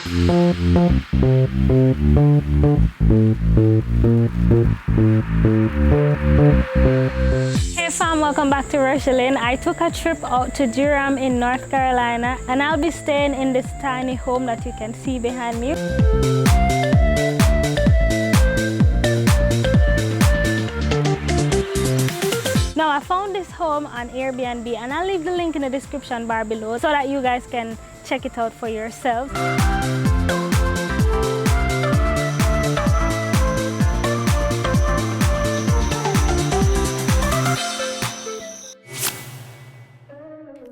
Hey fam, welcome back to Rochielin. I took a trip out to Durham in North Carolina and I'll be staying in this tiny home that you can see behind me. Now I found this home on Air B&B and I'll leave the link in the description bar below so that you guys can check it out for yourselves.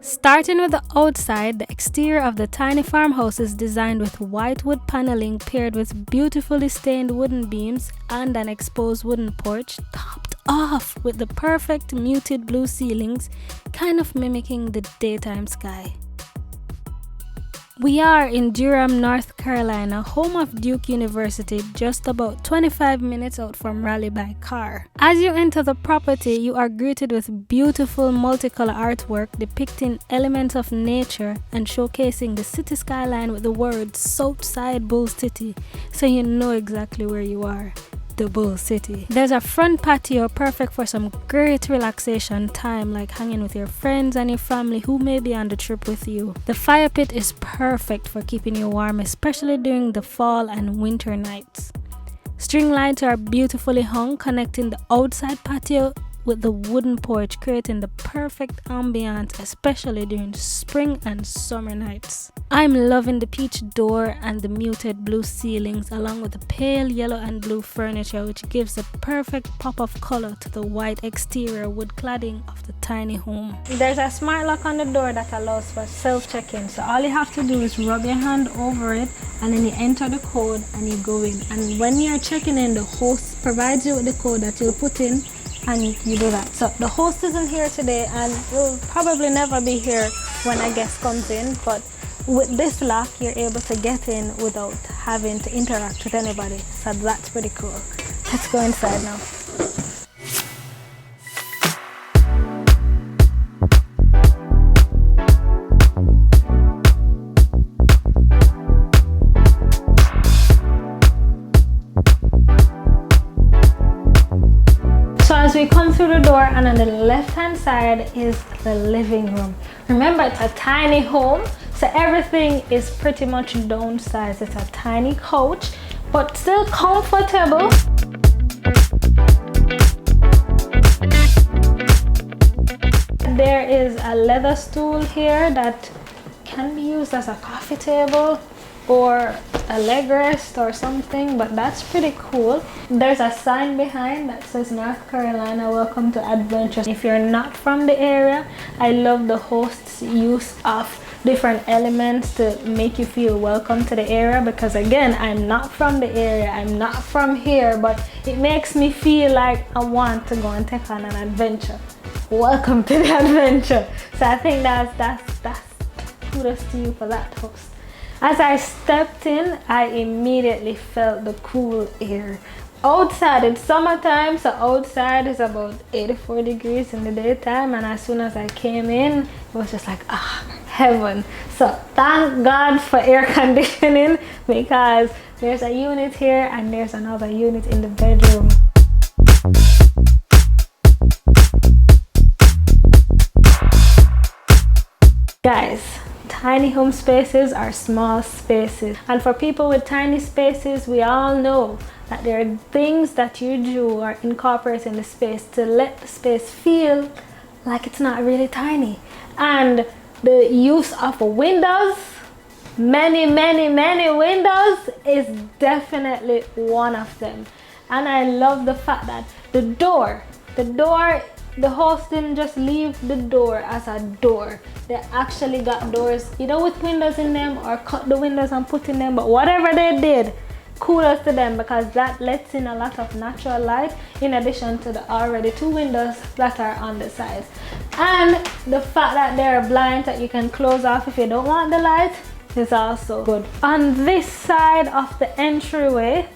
Starting with the outside, the exterior of the tiny farmhouse is designed with white wood paneling paired with beautifully stained wooden beams and an exposed wooden porch topped off with the perfect muted blue ceilings, kind of mimicking the daytime sky. We are in Durham, North Carolina, home of Duke University, just about 25 minutes out from Raleigh by car. As you enter the property, you are greeted with beautiful multicolor artwork depicting elements of nature and showcasing the city skyline with the words Southside Bull City, so you know exactly where you are. The Bull City. There's a front patio perfect for some great relaxation time, like hanging with your friends and your family who may be on the trip with you. The fire pit is perfect for keeping you warm, especially during the fall and winter nights. String lights are beautifully hung, connecting the outside patio with the wooden porch, creating the perfect ambiance, especially during spring and summer nights. I'm loving the peach door and the muted blue ceilings, along with the pale yellow and blue furniture, which gives a perfect pop of color to the white exterior wood cladding of the tiny home. There's a smart lock on the door that allows for self-check-in, so all you have to do is rub your hand over it and then you enter the code and you go in. And when you're checking in, the host provides you with the code that you'll put in and you do that. So the host isn't here today and will probably never be here when a guest comes in, but with this lock you're able to get in without having to interact with anybody, so that's pretty cool. Let's go inside now. As we come through the door, and on the left hand side is the living room. Remember, it's a tiny home, so everything is pretty much downsized. It's a tiny couch, but still comfortable. There is a leather stool here that can be used as a coffee table or a leg rest or something, but that's pretty cool. There's a sign behind that says North Carolina, welcome to adventure. If you're not from the area, I love the host's use of different elements to make you feel welcome to the area, because again, I'm not from the area, I'm not from here, but it makes me feel like I want to go and take on an adventure. Welcome to the adventure. So I think that's kudos to you for that, host. As I stepped in, I immediately felt the cool air. Outside, it's summertime, so outside is about 84 degrees in the daytime, and as soon as I came in, it was just like, heaven. So thank God for air conditioning, because there's a unit here and there's another unit in the bedroom. Guys, tiny home spaces are small spaces, and for people with tiny spaces, we all know that there are things that you do or incorporate in the space to let the space feel like it's not really tiny. And the use of windows, many windows, is definitely one of them. And I love the fact that the host didn't just leave the door as a door. They actually got doors either with windows in them or cut the windows and put in them, but whatever they did, kudos to them, because that lets in a lot of natural light in addition to the already two windows that are on the sides. And the fact that there are blinds that you can close off if you don't want the light is also good. On this side of the entryway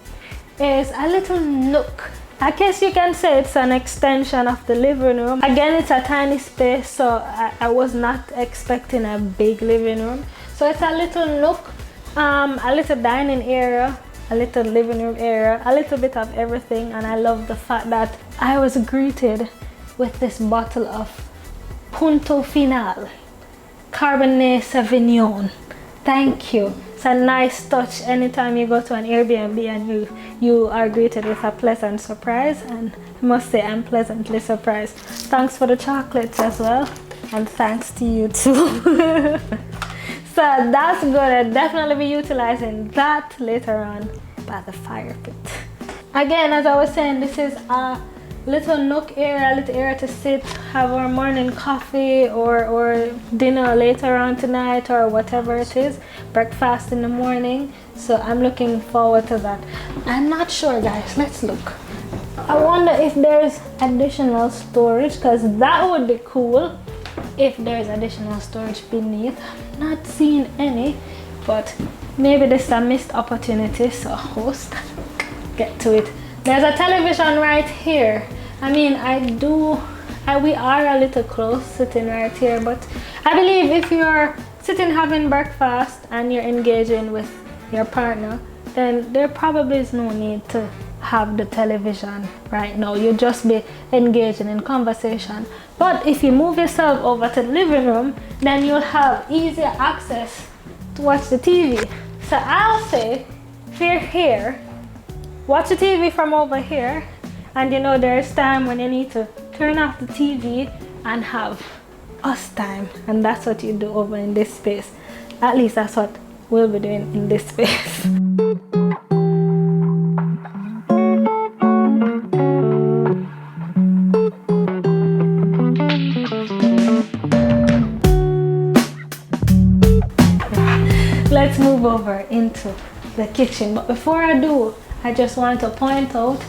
is a little nook. I guess you can say it's an extension of the living room. Again, it's a tiny space, so I was not expecting a big living room. So it's a little nook A little dining area, a little living room area, a little bit of everything. And I love the fact that I was greeted with this bottle of Punto Final Cabernet Sauvignon. Thank you. It's a nice touch anytime you go to an Airbnb and you are greeted with a pleasant surprise, and I must say I'm pleasantly surprised. Thanks for the chocolates as well, and thanks to you too. So that's good. I'll definitely be utilizing that later on by the fire pit. Again, as I was saying, this is a little nook area, a little area to sit, have our morning coffee or dinner later on tonight, or whatever it is, breakfast in the morning. So I'm looking forward to that. I'm not sure, guys, let's look. I wonder if there's additional storage, because that would be cool if there's additional storage beneath. I'm not seeing any, but maybe this is a missed opportunity. So host, get to it. There's a television right here. I mean, we are a little close sitting right here, but I believe if you're sitting having breakfast and you're engaging with your partner, then there probably is no need to have the television right now. You'll just be engaging in conversation. But if you move yourself over to the living room, then you'll have easier access to watch the TV. So I'll say, if you're here, watch the TV from over here, and you know there's time when you need to turn off the TV and have us time, and that's what you do over in this space. At least that's what we'll be doing in this space. Let's move over into the kitchen, but before I do, I just want to point out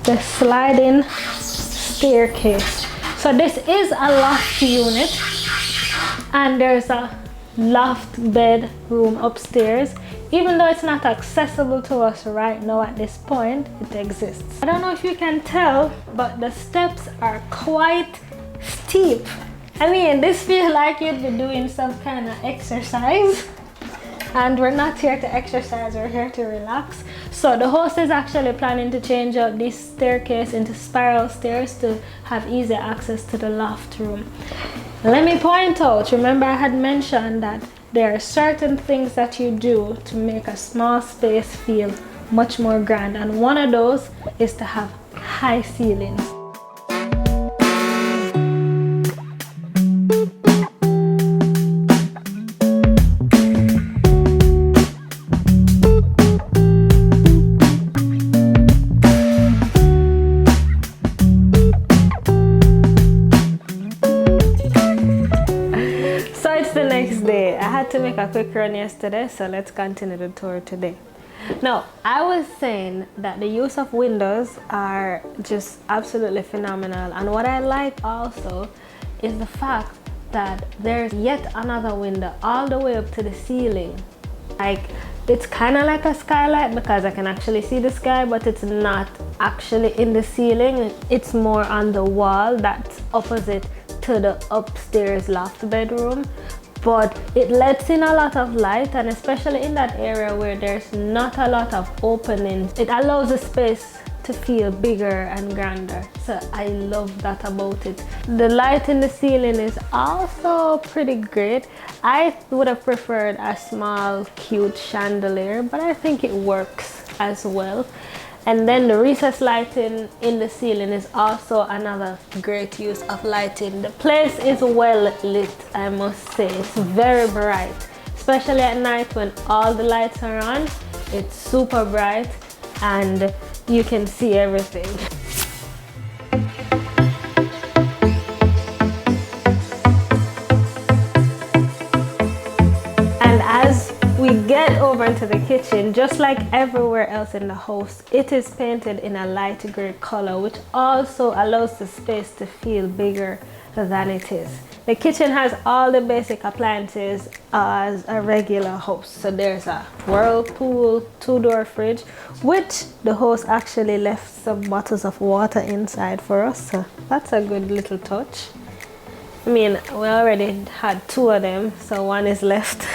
the sliding staircase. So this is a loft unit, and there's a loft bedroom upstairs. Even though it's not accessible to us right now at this point, it exists. I don't know if you can tell, but the steps are quite steep. I mean, this feels like you'd be doing some kind of exercise. And we're not here to exercise, we're here to relax. So the host is actually planning to change out this staircase into spiral stairs to have easy access to the loft room. Let me point out, remember I had mentioned that there are certain things that you do to make a small space feel much more grand, and one of those is to have high ceilings. To make a quick run yesterday, so let's continue the tour today. Now, I was saying that the use of windows are just absolutely phenomenal, and what I like also is the fact that there's yet another window all the way up to the ceiling. Like, it's kind of like a skylight because I can actually see the sky, but it's not actually in the ceiling. It's more on the wall that's opposite to the upstairs loft bedroom. But it lets in a lot of light, and especially in that area where there's not a lot of openings, it allows the space to feel bigger and grander. So I love that about it. The light in the ceiling is also pretty great. I would have preferred a small cute chandelier, but I think it works as well. And then the recessed lighting in the ceiling is also another great use of lighting. The place is well lit, I must say. It's very bright, especially at night when all the lights are on. It's super bright and you can see everything. And as we get over into the kitchen, just like everywhere else in the house, it is painted in a light gray color, which also allows the space to feel bigger than it is. The kitchen has all the basic appliances as a regular house. So there's a whirlpool, 2-door fridge, which the host actually left some bottles of water inside for us. So that's a good little touch. I mean, we already had 2 of them, so 1 is left.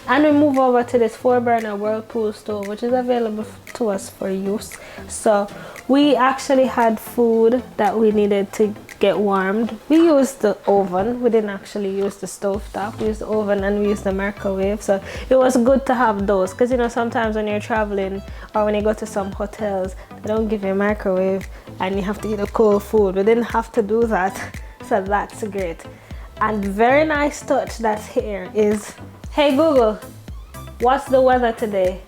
And we move over to this 4-burner whirlpool stove, which is available to us for use. So we actually had food that we needed to get warmed. We used the oven. We didn't actually use the stove top. We used the oven and we used the microwave. So it was good to have those, because you know, sometimes when you're traveling or when you go to some hotels, they don't give you a microwave and you have to eat a cold food. We didn't have to do that. So that's great. And very nice touch that's here is, hey Google, what's the weather today?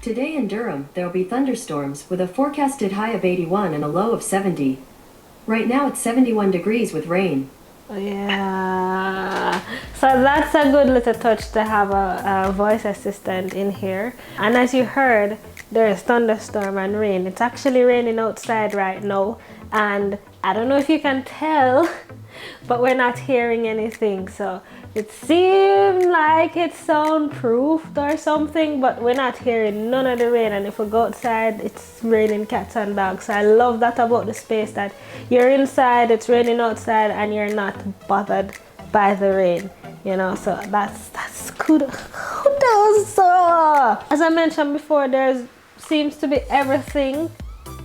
Today in Durham, there'll be thunderstorms with a forecasted high of 81 and a low of 70. Right now it's 71 degrees with rain. Yeah, so that's a good little touch to have a voice assistant in here. And as you heard, there is thunderstorm and rain. It's actually raining outside right now, and I don't know if you can tell, but we're not hearing anything. So it seemed like it's soundproofed or something, but we're not hearing none of the rain. And if we go outside, it's raining cats and dogs. So I love that about the space, that you're inside, it's raining outside, and you're not bothered by the rain, you know. So that's good. Kudos. As I mentioned before, there's seems to be everything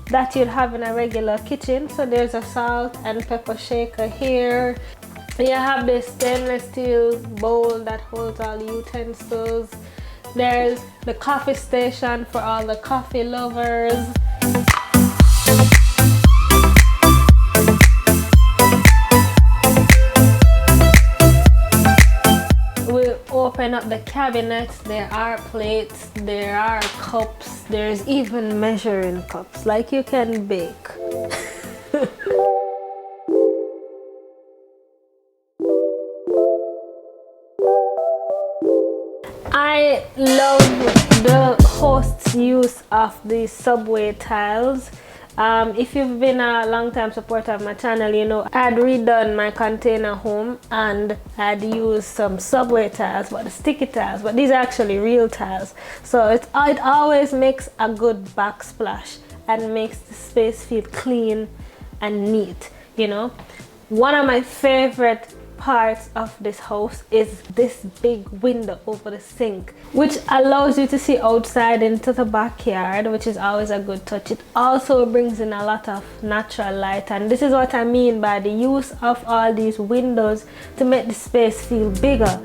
that you'd have in a regular kitchen. So there's a salt and pepper shaker here. You have this stainless steel bowl that holds all the utensils. There's the coffee station for all the coffee lovers. We'll open up the cabinets. There are plates, there are cups, there's even measuring cups, like you can bake. I love the host's use of the subway tiles. If you've been a long-time supporter of my channel, you know I'd redone my container home and I'd used some subway tiles, but the sticky tiles, but these are actually real tiles. So it always makes a good backsplash and makes the space feel clean and neat, you know. One of my favorite parts of this house is this big window over the sink, which allows you to see outside into the backyard, which is always a good touch. It also brings in a lot of natural light, and this is what I mean by the use of all these windows to make the space feel bigger.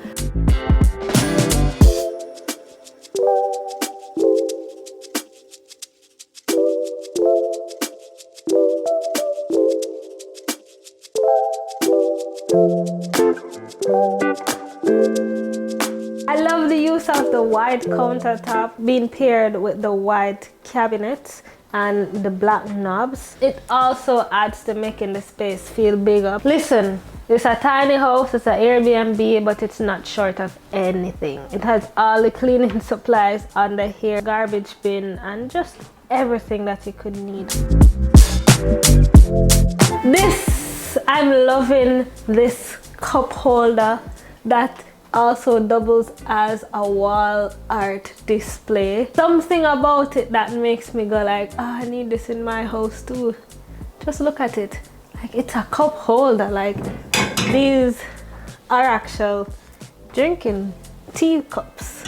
I love the use of the white countertop being paired with the white cabinets and the black knobs. It also adds to making the space feel bigger. Listen, it's a tiny house, it's an Airbnb, but it's not short of anything. It has all the cleaning supplies under here, garbage bin, and just everything that you could need. I'm loving this cup holder that also doubles as a wall art display. Something about it that makes me go like, oh, I need this in my house too. Just look at it, like it's a cup holder. Like these are actual drinking tea cups,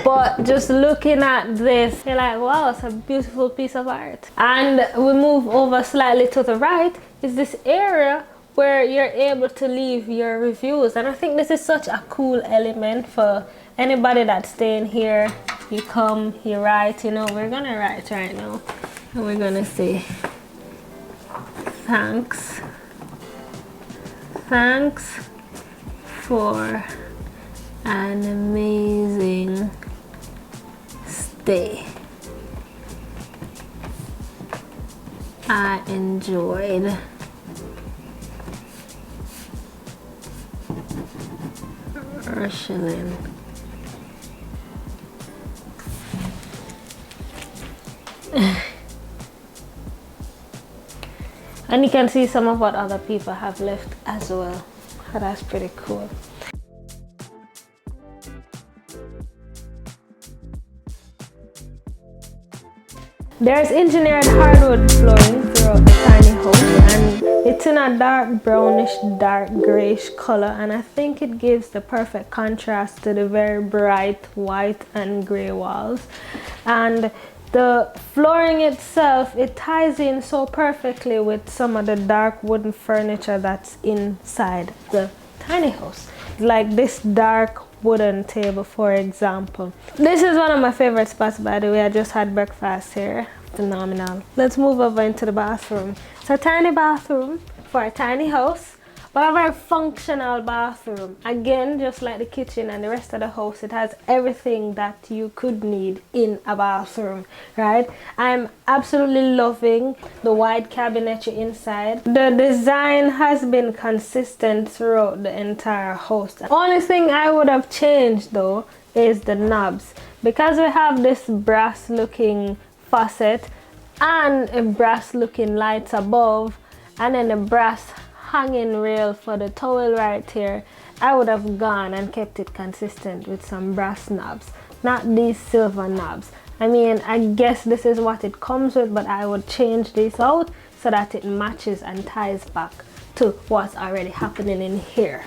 but just looking at this, you're like, wow, it's a beautiful piece of art. And we move over slightly to the right is this area where you're able to leave your reviews, and I think this is such a cool element for anybody that's staying here. You come, you write, you know, we're gonna write right now, and we're gonna say thanks for an amazing stay. I enjoyed Rochielin. And you can see some of what other people have left as well. So that's pretty cool. There's engineered hardwood flooring throughout the tiny house, and It's in a dark brownish, dark grayish color, and I think it gives the perfect contrast to the very bright white and gray walls. And the flooring itself, it ties in so perfectly with some of the dark wooden furniture that's inside the tiny house. Like this dark wooden table, for example. This is one of my favorite spots, by the way. I just had breakfast here. Phenomenal. Let's move over into the bathroom. It's a tiny bathroom for a tiny house, but a very functional bathroom. Again, just like the kitchen and the rest of the house, it has everything that you could need in a bathroom, right? I'm absolutely loving the wide cabinetry inside. The design has been consistent throughout the entire house. The only thing I would have changed though is the knobs, because we have this brass looking faucet and a brass looking lights above, and then a brass hanging rail for the towel right here. I would have gone and kept it consistent with some brass knobs, not these silver knobs. I mean, I guess this is what it comes with, but I would change this out so that it matches and ties back to what's already happening in here.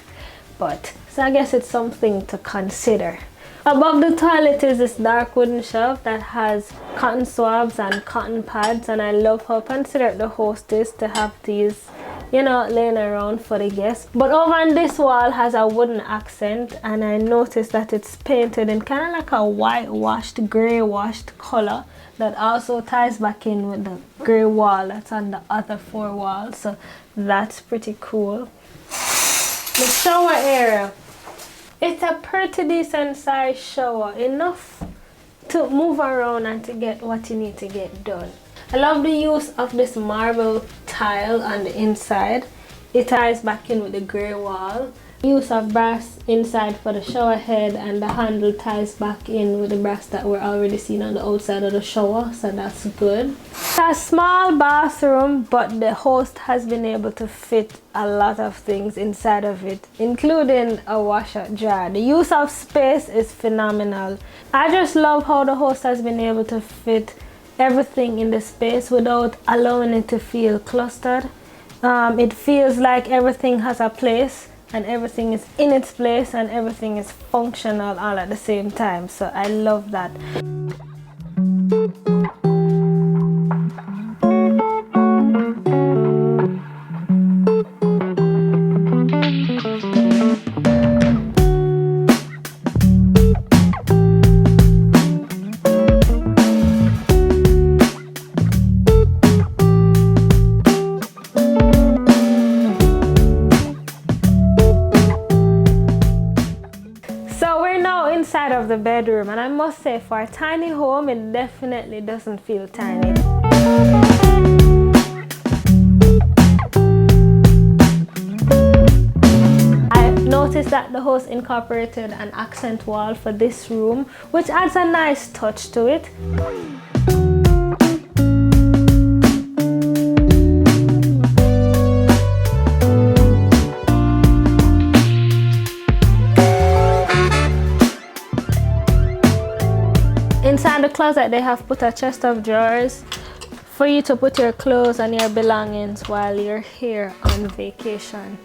But so I guess it's something to consider. Above the toilet is this dark wooden shelf that has cotton swabs and cotton pads, and I love how considerate the host is to have these, you know, laying around for the guests. But over on this wall has a wooden accent, and I noticed that it's painted in kind of like a whitewashed, gray washed color that also ties back in with the gray wall that's on the other four walls. So that's pretty cool. The shower area. It's a pretty decent size shower, enough to move around and to get what you need to get done. I love the use of this marble tile on the inside. It ties back in with the grey wall. Use of brass inside for the shower head, and the handle ties back in with the brass that we're already seeing on the outside of the shower, so that's good. It's a small bathroom, but the host has been able to fit a lot of things inside of it, including a washer jar. The use of space is phenomenal. I just love how the host has been able to fit everything in the space without allowing it to feel clustered. It feels like everything has a place, and everything is in its place, and everything is functional all at the same time. So I love that. Inside of the bedroom, and I must say, for a tiny home, it definitely doesn't feel tiny. I've noticed that the host incorporated an accent wall for this room, which adds a nice touch to it. Inside the closet, they have put a chest of drawers for you to put your clothes and your belongings while you're here on vacation.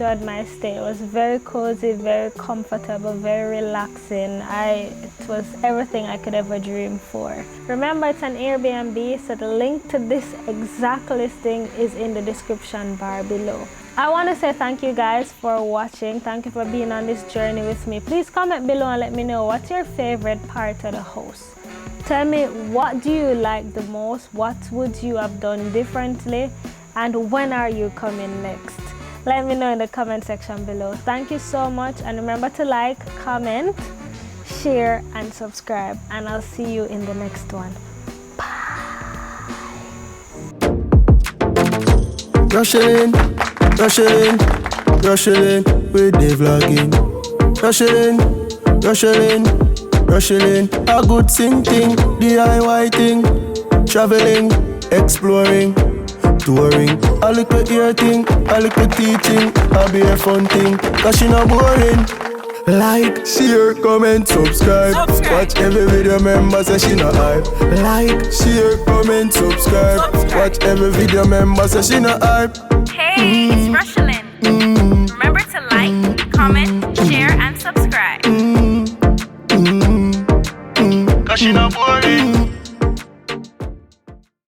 enjoyed my stay. It was very cozy, very comfortable, very relaxing. It was everything I could ever dream for. Remember, it's an Airbnb, so the link to this exact listing is in the description bar below. I want to say thank you guys for watching. Thank you for being on this journey with me. Please comment below and let me know what's your favorite part of the house. Tell me, what do you like the most? What would you have done differently? And when are you coming next? Let me know in the comment section below. Thank you so much, and remember to like, comment, share, and subscribe. And I'll see you in the next one. Rochielin, Rochielin, Rochielin, with the vlogging. Rochielin, Rochielin, Rochielin, a good thing, DIY thing, traveling, exploring, touring, a little ear thing, a little teaching, a be a fun thing, cause she not boring. Like, share, comment, subscribe. Watch every video, member say she not hype. Like, share, comment, subscribe. Watch every video, member say she not hype. Hey, it's Rochielin.